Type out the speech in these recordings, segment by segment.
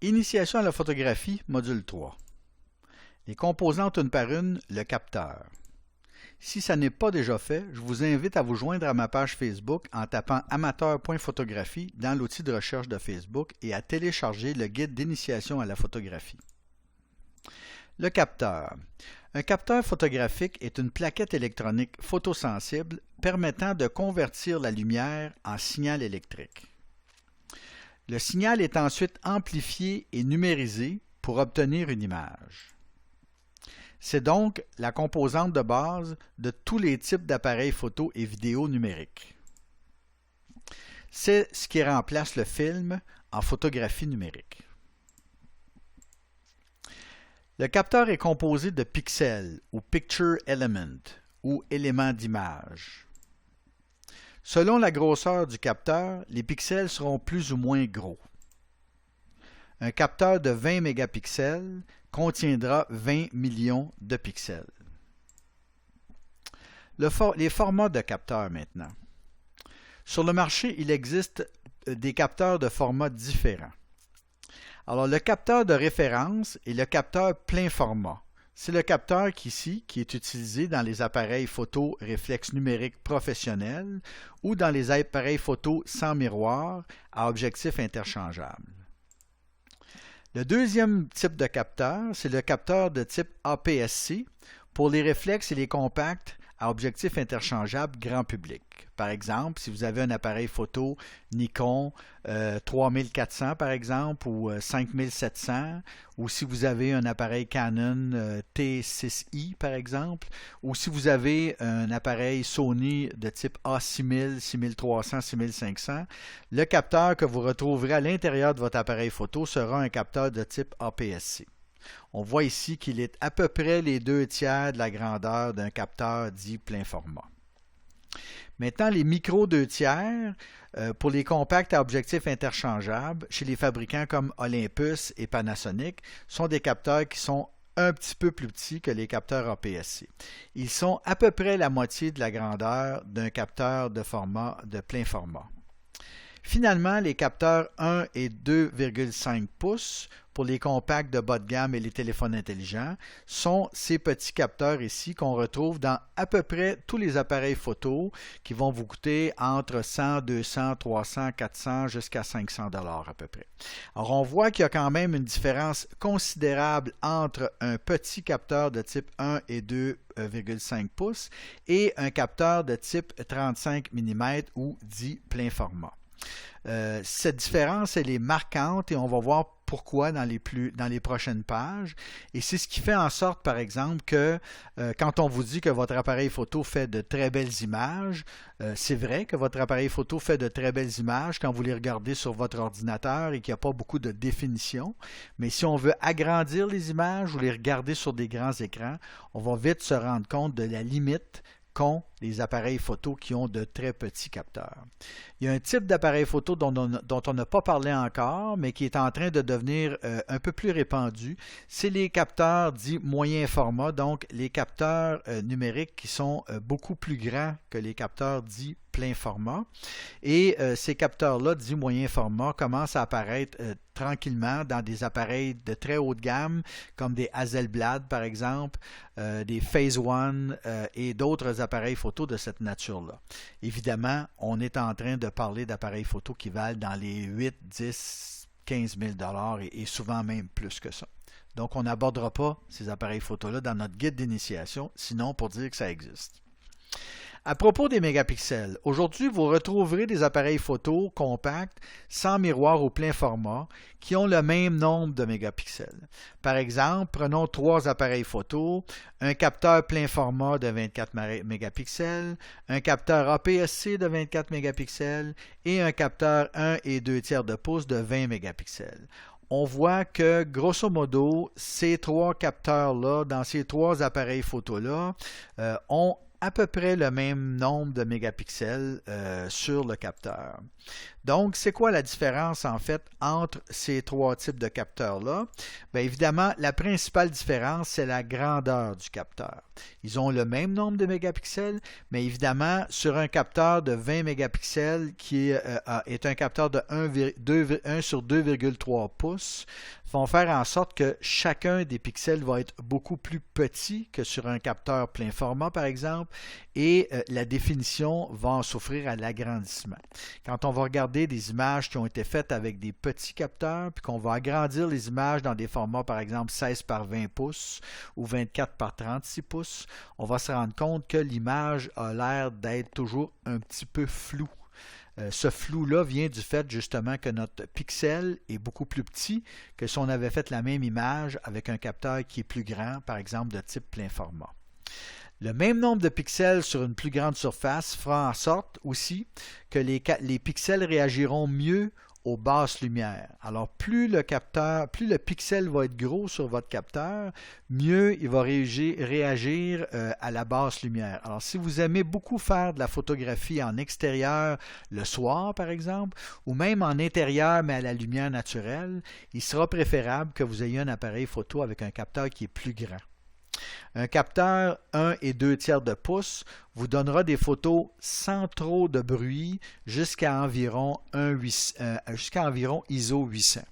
Initiation à la photographie, module 3. Les composantes une par une, le capteur. Si ça n'est pas déjà fait, je vous invite à vous joindre à ma page Facebook en tapant amateur.photographie dans l'outil de recherche de Facebook et à télécharger le guide d'initiation à la photographie. Le capteur. Un capteur photographique est une plaquette électronique photosensible permettant de convertir la lumière en signal électrique. Le signal est ensuite amplifié et numérisé pour obtenir une image. C'est donc la composante de base de tous les types d'appareils photo et vidéo numériques. C'est ce qui remplace le film en photographie numérique. Le capteur est composé de pixels ou picture element ou éléments d'image. Selon la grosseur du capteur, les pixels seront plus ou moins gros. Un capteur de 20 mégapixels contiendra 20 millions de pixels. Les formats de capteurs maintenant. Sur le marché, il existe des capteurs de formats différents. Alors, le capteur de référence est le capteur plein format. C'est le capteur qui est utilisé dans les appareils photo réflexe numérique professionnels ou dans les appareils photo sans miroir à objectif interchangeable. Le deuxième type de capteur, c'est le capteur de type APS-C pour les réflexes et les compacts à objectif interchangeable grand public. Par exemple, si vous avez un appareil photo Nikon 3400 par exemple ou 5700, ou si vous avez un appareil Canon T6i par exemple, ou si vous avez un appareil Sony de type A6000, 6300, 6500, le capteur que vous retrouverez à l'intérieur de votre appareil photo sera un capteur de type APS-C. On voit ici qu'il est à peu près les 2/3 de la grandeur d'un capteur dit plein format. Maintenant, les micro 2/3 pour les compacts à objectif interchangeable chez les fabricants comme Olympus et Panasonic sont des capteurs qui sont un petit peu plus petits que les capteurs APS-C. Ils sont à peu près la moitié de la grandeur d'un capteur de format de plein format. Finalement, les capteurs 1 et 2,5 pouces pour les compacts de bas de gamme et les téléphones intelligents sont ces petits capteurs ici qu'on retrouve dans à peu près tous les appareils photo qui vont vous coûter entre 100, 200, 300, 400 jusqu'à 500 $ à peu près. Alors on voit qu'il y a quand même une différence considérable entre un petit capteur de type 1 et 2,5 pouces et un capteur de type 35 mm ou dit plein format. Cette différence, elle est marquante et on va voir pourquoi dans les prochaines pages. Et c'est ce qui fait en sorte, par exemple, que quand on vous dit que votre appareil photo fait de très belles images, c'est vrai que votre appareil photo fait de très belles images quand vous les regardez sur votre ordinateur et qu'il n'y a pas beaucoup de définition. Mais si on veut agrandir les images ou les regarder sur des grands écrans, on va vite se rendre compte de la limite qu'ont les appareils photo qui ont de très petits capteurs. Il y a un type d'appareil photo dont on n'a pas parlé encore, mais qui est en train de devenir un peu plus répandu. C'est les capteurs dits moyen format, donc les capteurs numériques qui sont beaucoup plus grands que les capteurs dits plein format. Et ces capteurs-là, dits moyen format, commencent à apparaître tranquillement dans des appareils de très haute gamme, comme des Hasselblad par exemple, des Phase One et d'autres appareils photo de cette nature-là. Évidemment, on est en train de parler d'appareils photo qui valent dans les 8, 10, 15 000 $ et souvent même plus que ça. Donc, on n'abordera pas ces appareils photo-là dans notre guide d'initiation, sinon pour dire que ça existe. À propos des mégapixels, aujourd'hui, vous retrouverez des appareils photo compacts sans miroir ou plein format qui ont le même nombre de mégapixels. Par exemple, prenons 3 appareils photo, un capteur plein format de 24 mégapixels, un capteur APS-C de 24 mégapixels et un capteur 1 et 2/3 de pouce de 20 mégapixels. On voit que, grosso modo, ces 3 capteurs-là, dans ces 3 appareils photo-là, ont à peu près le même nombre de mégapixels sur le capteur. Donc, c'est quoi la différence en fait entre ces trois types de capteurs-là? Bien évidemment, la principale différence, c'est la grandeur du capteur. Ils ont le même nombre de mégapixels, mais évidemment, sur un capteur de 20 mégapixels qui est un capteur de 1 sur 2,3 pouces, vont faire en sorte que chacun des pixels va être beaucoup plus petit que sur un capteur plein format, par exemple, et la définition va en souffrir à l'agrandissement. Quand on va regarder des images qui ont été faites avec des petits capteurs, puis qu'on va agrandir les images dans des formats, par exemple, 16 par 20 pouces ou 24 par 36 pouces, on va se rendre compte que l'image a l'air d'être toujours un petit peu floue. Ce flou-là vient du fait justement que notre pixel est beaucoup plus petit que si on avait fait la même image avec un capteur qui est plus grand, par exemple de type plein format. Le même nombre de pixels sur une plus grande surface fera en sorte aussi que les pixels réagiront mieux aux basses lumières. Alors, plus le pixel va être gros sur votre capteur, mieux il va réagir à la basse lumière. Alors, si vous aimez beaucoup faire de la photographie en extérieur le soir, par exemple, ou même en intérieur, mais à la lumière naturelle, il sera préférable que vous ayez un appareil photo avec un capteur qui est plus grand. Un capteur 1 et 2 tiers de pouce vous donnera des photos sans trop de bruit jusqu'à environ ISO 800.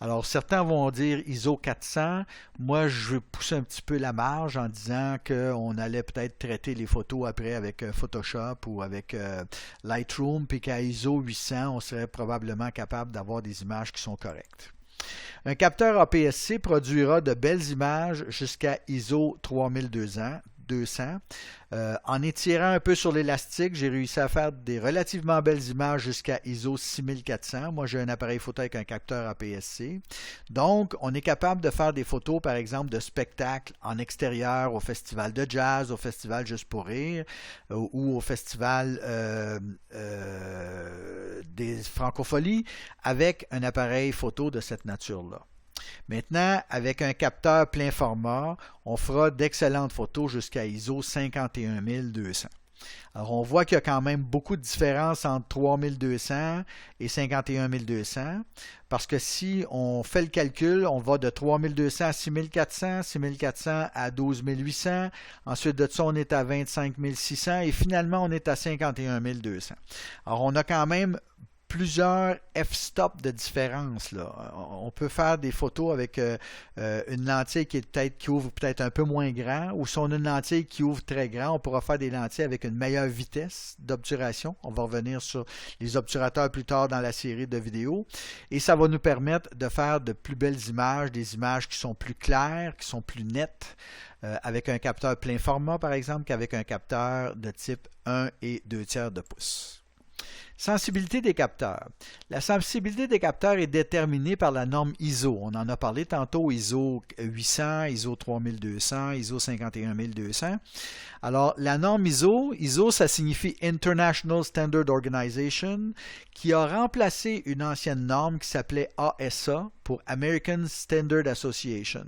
Alors certains vont dire ISO 400, moi je vais pousser un petit peu la marge en disant qu'on allait peut-être traiter les photos après avec Photoshop ou avec Lightroom, puis qu'à ISO 800 on serait probablement capable d'avoir des images qui sont correctes. Un capteur APS-C produira de belles images jusqu'à ISO 3200. En étirant un peu sur l'élastique, j'ai réussi à faire des relativement belles images jusqu'à ISO 6400. Moi, j'ai un appareil photo avec un capteur APS-C. Donc, on est capable de faire des photos, par exemple, de spectacles en extérieur, au festival de jazz, au festival Juste pour rire, ou au festival des Francopholies, avec un appareil photo de cette nature-là. Maintenant, avec un capteur plein format, on fera d'excellentes photos jusqu'à ISO 51200. Alors, on voit qu'il y a quand même beaucoup de différence entre 3200 et 51200, parce que si on fait le calcul, on va de 3200 à 6400, 6400 à 12800, ensuite de ça, on est à 25600 et finalement, on est à 51200. Alors, on a quand même plusieurs f-stop de différence, là. On peut faire des photos avec une lentille qui ouvre peut-être un peu moins grand, ou si on a une lentille qui ouvre très grand, on pourra faire des lentilles avec une meilleure vitesse d'obturation. On va revenir sur les obturateurs plus tard dans la série de vidéos. Et ça va nous permettre de faire de plus belles images, des images qui sont plus claires, qui sont plus nettes, avec un capteur plein format, par exemple, qu'avec un capteur de type 1 et 2 tiers de pouce. Sensibilité des capteurs. La sensibilité des capteurs est déterminée par la norme ISO. On en a parlé tantôt, ISO 800, ISO 3200, ISO 51200. Alors, la norme ISO, ça signifie International Standard Organization, qui a remplacé une ancienne norme qui s'appelait ASA pour American Standard Association.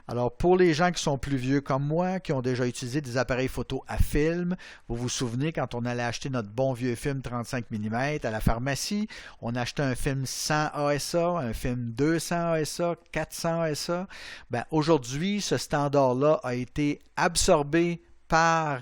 Alors, pour les gens qui sont plus vieux comme moi, qui ont déjà utilisé des appareils photo à film, vous vous souvenez quand on allait acheter notre bon vieux film 35 mm à la pharmacie, on achetait un film 100 ASA, un film 200 ASA, 400 ASA. Ben, aujourd'hui, ce standard-là a été absorbé par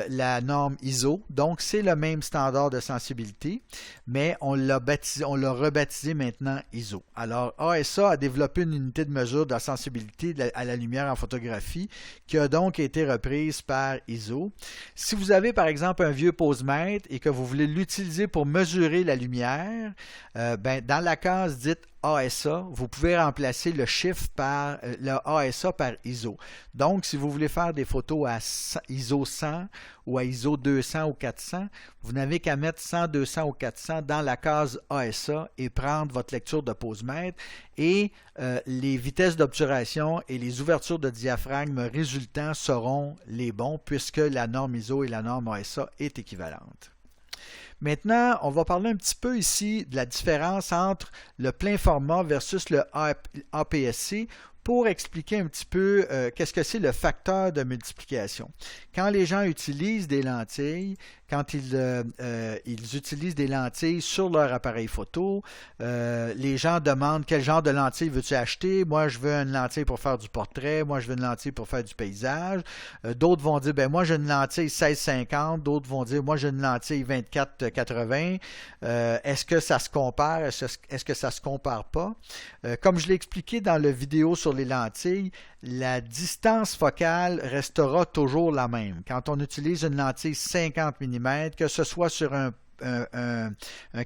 la norme ISO. Donc, c'est le même standard de sensibilité, mais on l'a rebaptisé maintenant ISO. Alors, ASA a développé une unité de mesure de la sensibilité à la lumière en photographie qui a donc été reprise par ISO. Si vous avez, par exemple, un vieux posemètre et que vous voulez l'utiliser pour mesurer la lumière, dans la case dite ASA, vous pouvez remplacer le chiffre par le ASA par ISO. Donc, si vous voulez faire des photos à ISO 100 ou à ISO 200 ou 400, vous n'avez qu'à mettre 100, 200 ou 400 dans la case ASA et prendre votre lecture de posemètre et les vitesses d'obturation et les ouvertures de diaphragme résultants seront les bons puisque la norme ISO et la norme ASA est équivalente. Maintenant, on va parler un petit peu ici de la différence entre le plein format versus le APS-C pour expliquer un petit peu qu'est-ce que c'est le facteur de multiplication. Quand les gens utilisent des lentilles, quand ils utilisent des lentilles sur leur appareil photo. Les gens demandent quel genre de lentille veux-tu acheter. Moi, je veux une lentille pour faire du portrait. Moi, je veux une lentille pour faire du paysage. D'autres vont dire, ben moi, j'ai une lentille 16-50. D'autres vont dire, moi, j'ai une lentille 24-80. Est-ce que ça se compare? Est-ce que ça se compare pas? Comme je l'ai expliqué dans la vidéo sur les lentilles, la distance focale restera toujours la même. Quand on utilise une lentille 50 mm, que ce soit sur un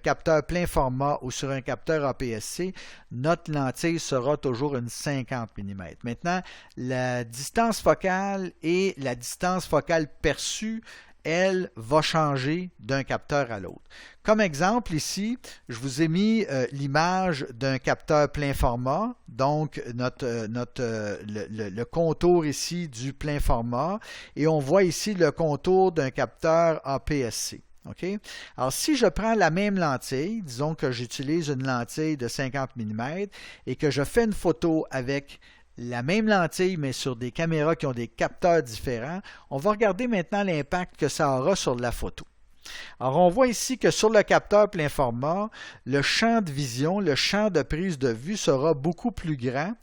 capteur plein format ou sur un capteur APS-C, notre lentille sera toujours une 50 mm. Maintenant, la distance focale et la distance focale perçue, elle va changer d'un capteur à l'autre. Comme exemple ici, je vous ai mis l'image d'un capteur plein format, donc le contour ici du plein format, et on voit ici le contour d'un capteur APS-C. Okay? Alors, si je prends la même lentille, disons que j'utilise une lentille de 50 mm et que je fais une photo avec la même lentille, mais sur des caméras qui ont des capteurs différents, on va regarder maintenant l'impact que ça aura sur la photo. Alors, on voit ici que sur le capteur plein format, le champ de vision, le champ de prise de vue sera beaucoup plus grand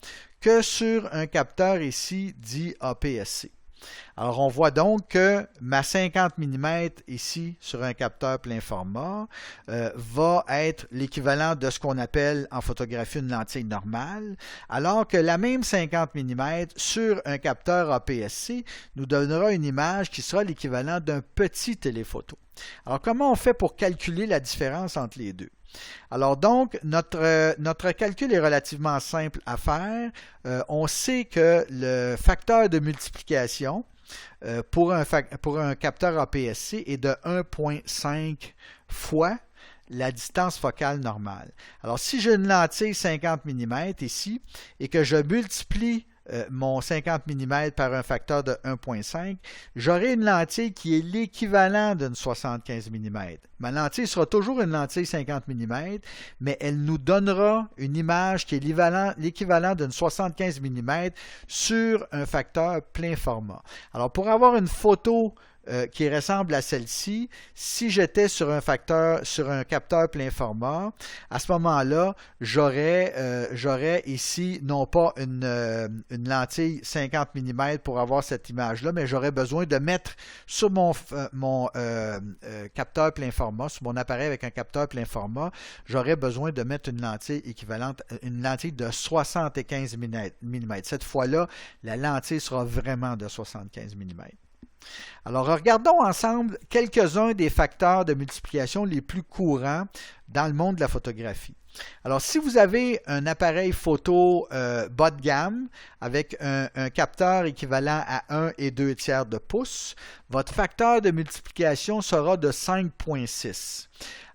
que sur un capteur ici dit APS-C. Alors, on voit donc que ma 50 mm ici sur un capteur plein format va être l'équivalent de ce qu'on appelle en photographie une lentille normale, alors que la même 50 mm sur un capteur APS-C nous donnera une image qui sera l'équivalent d'un petit téléphoto. Alors, comment on fait pour calculer la différence entre les deux? Alors donc, notre calcul est relativement simple à faire. On sait que le facteur de multiplication pour un capteur APS-C est de 1,5 fois la distance focale normale. Alors, si j'ai une lentille 50 mm ici et que je multiplie mon 50 mm par un facteur de 1,5, j'aurai une lentille qui est l'équivalent d'une 75 mm. Ma lentille sera toujours une lentille 50 mm, mais elle nous donnera une image qui est l'équivalent d'une 75 mm sur un facteur plein format. Alors, pour avoir une photo qui ressemble à celle-ci, si j'étais sur un capteur plein format, à ce moment-là, j'aurais ici non pas une lentille 50 mm pour avoir cette image-là, mais j'aurais besoin de mettre sur mon capteur plein format, sur mon appareil avec un capteur plein format, j'aurais besoin de mettre une lentille équivalente, une lentille de 75 mm. Cette fois-là, la lentille sera vraiment de 75 mm. Alors, regardons ensemble quelques-uns des facteurs de multiplication les plus courants dans le monde de la photographie. Alors, si vous avez un appareil photo bas de gamme avec un capteur équivalent à 1,2 de pouce, votre facteur de multiplication sera de 5,6.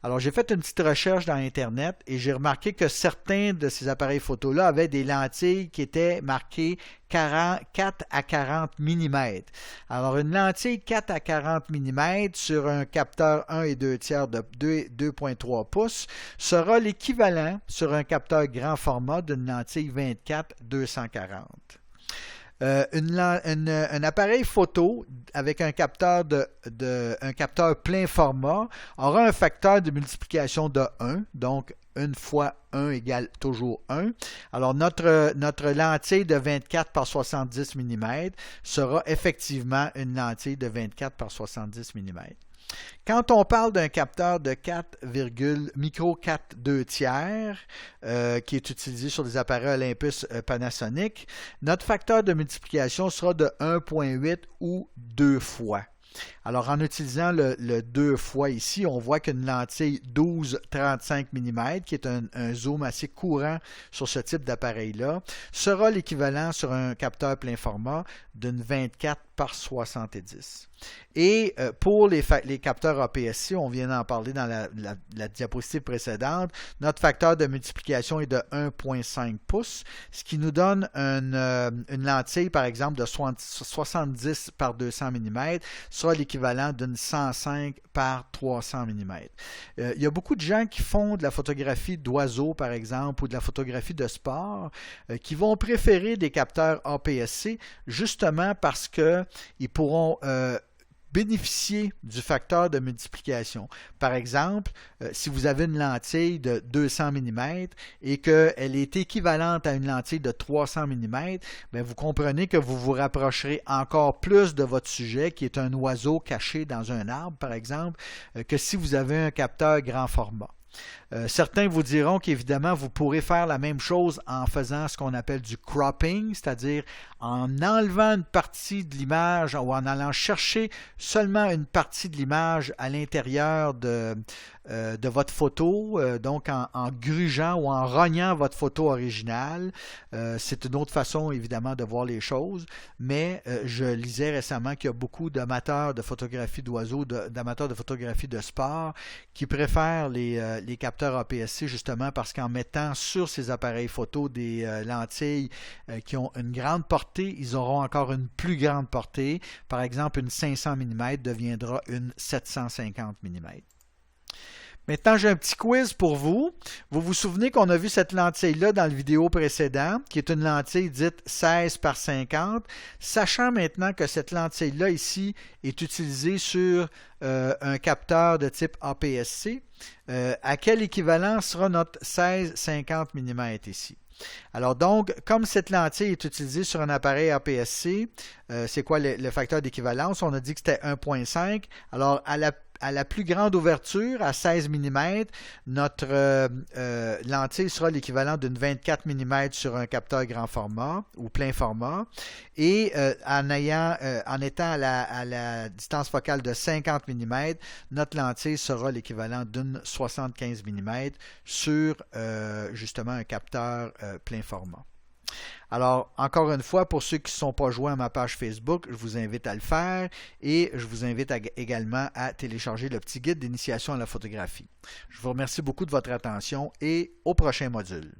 Alors, j'ai fait une petite recherche dans Internet et j'ai remarqué que certains de ces appareils photo-là avaient des lentilles qui étaient marquées 4 à 40 mm. Alors, une lentille 4 à 40 mm sur un capteur 1,2 de 2,3 pouces sera l'équivalent sur un capteur grand format d'une lentille 24-240. Un appareil photo avec un capteur plein format aura un facteur de multiplication de 1, donc 1 fois 1 égale toujours 1. Alors, notre lentille de 24 par 70 mm sera effectivement une lentille de 24 par 70 mm. Quand on parle d'un capteur de micro 4 2/3 qui est utilisé sur des appareils Olympus Panasonic, notre facteur de multiplication sera de 1,8 ou 2 fois. Alors, en utilisant le 2 fois ici, on voit qu'une lentille 12-35 mm, qui est un zoom assez courant sur ce type d'appareil-là, sera l'équivalent sur un capteur plein format d'une 24 par 70. Et pour les capteurs APS-C, on vient d'en parler dans la diapositive précédente, notre facteur de multiplication est de 1,5 pouces, ce qui nous donne une lentille, par exemple, de 70 par 200 mm, sera l'équivalent d'une 105 par 300 mm. Il y a beaucoup de gens qui font de la photographie d'oiseaux, par exemple, ou de la photographie de sport, qui vont préférer des capteurs APS-C, justement parce qu'ils pourront bénéficier du facteur de multiplication. Par exemple, si vous avez une lentille de 200 mm et qu'elle est équivalente à une lentille de 300 mm, bien, vous comprenez que vous vous rapprocherez encore plus de votre sujet, qui est un oiseau caché dans un arbre, par exemple, que si vous avez un capteur grand format. Certains vous diront qu'évidemment, vous pourrez faire la même chose en faisant ce qu'on appelle du cropping, c'est-à-dire en enlevant une partie de l'image ou en allant chercher seulement une partie de l'image à l'intérieur de votre photo, donc en grugeant ou en rognant votre photo originale. C'est une autre façon, évidemment, de voir les choses, mais je lisais récemment qu'il y a beaucoup d'amateurs de photographie d'oiseaux, d'amateurs de photographie de sport, qui préfèrent les capteurs APS-C justement parce qu'en mettant sur ces appareils photo des lentilles qui ont une grande portée, ils auront encore une plus grande portée. Par exemple, une 500 mm deviendra une 750 mm. Maintenant, j'ai un petit quiz pour vous. Vous vous souvenez qu'on a vu cette lentille-là dans la vidéo précédente, qui est une lentille dite 16 par 50. Sachant maintenant que cette lentille-là ici est utilisée sur un capteur de type APS-C, à quel équivalent sera notre 16-50 mm ici? Alors donc, comme cette lentille est utilisée sur un appareil APS-C, c'est quoi le facteur d'équivalence? On a dit que c'était 1.5. Alors, à la plus grande ouverture, à 16 mm, notre lentille sera l'équivalent d'une 24 mm sur un capteur grand format ou plein format. Et en étant à la distance focale de 50 mm, notre lentille sera l'équivalent d'une 75 mm sur justement un capteur plein format. Alors, encore une fois, pour ceux qui ne sont pas joints à ma page Facebook, je vous invite à le faire et je vous invite également à télécharger le petit guide d'initiation à la photographie. Je vous remercie beaucoup de votre attention et au prochain module.